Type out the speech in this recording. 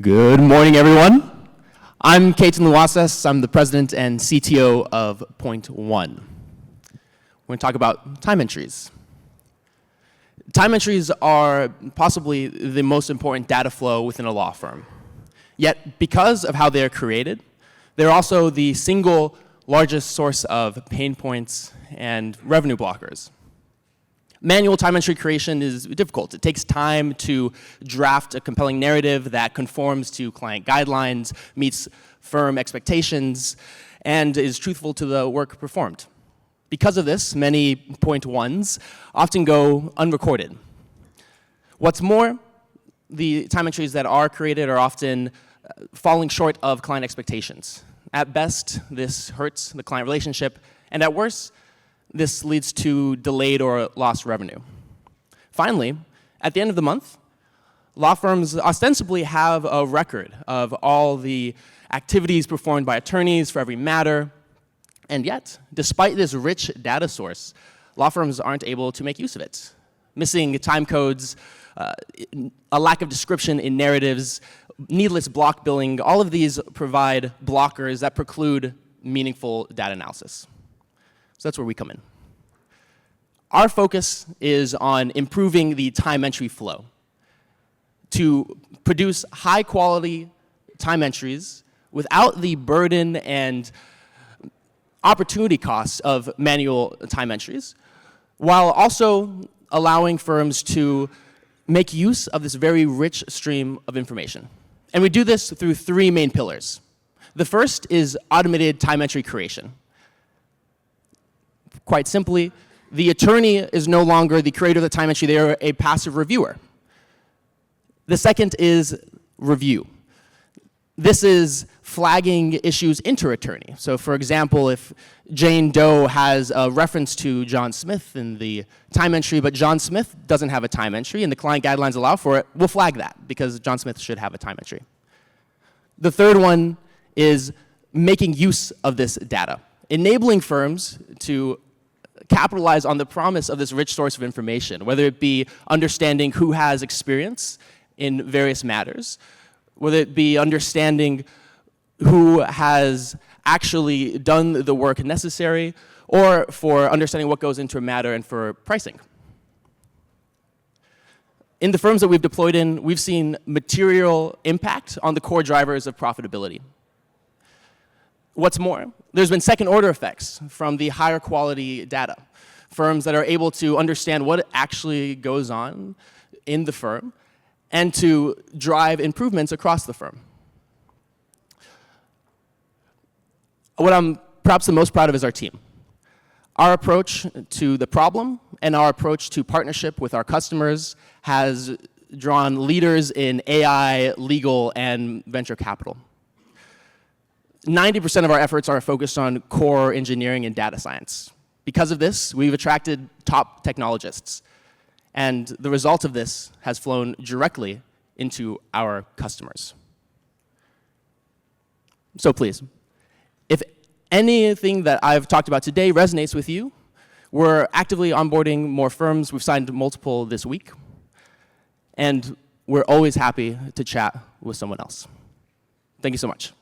Good morning, everyone. I'm Keaton Luases. I'm the president and CTO of PointOne. We're going to talk about time entries. Time entries are possibly the most important data flow within a law firm. Yet, because of how they're created, they're also the single largest source of pain points and revenue blockers. Manual time entry creation is difficult. It takes time to draft a compelling narrative that conforms to client guidelines, meets firm expectations, and is truthful to the work performed. Because of this, many point ones often go unrecorded. What's more, the time entries that are created are often falling short of client expectations. At best, this hurts the client relationship, and at worst, this leads to delayed or lost revenue. Finally, at the end of the month, law firms ostensibly have a record of all the activities performed by attorneys for every matter, and yet, despite this rich data source, law firms aren't able to make use of it. Missing time codes, a lack of description in narratives, needless block billing, all of these provide blockers that preclude meaningful data analysis. So that's where we come in. Our focus is on improving the time entry flow to produce high quality time entries without the burden and opportunity costs of manual time entries, while also allowing firms to make use of this very rich stream of information. And we do this through three main pillars. The first is automated time entry creation. Quite simply, the attorney is no longer the creator of the time entry, they are a passive reviewer. The second is review. This is flagging issues inter-attorney. So for example, if Jane Doe has a reference to John Smith in the time entry, but John Smith doesn't have a time entry and the client guidelines allow for it, we'll flag that because John Smith should have a time entry. The third one is making use of this data, enabling firms to capitalize on the promise of this rich source of information, whether it be understanding who has experience in various matters, whether it be understanding who has actually done the work necessary, or for understanding what goes into a matter and for pricing. In the firms that we've deployed in, we've seen material impact on the core drivers of profitability. What's more, there's been second-order effects from the higher quality data. Firms that are able to understand what actually goes on in the firm and to drive improvements across the firm. What I'm perhaps the most proud of is our team. Our approach to the problem and our approach to partnership with our customers has drawn leaders in AI, legal, and venture capital. 90% of our efforts are focused on core engineering and data science. Because of this, we've attracted top technologists. And the result of this has flown directly into our customers. So please, if anything that I've talked about today resonates with you, we're actively onboarding more firms. We've signed multiple this week. And we're always happy to chat with someone else. Thank you so much.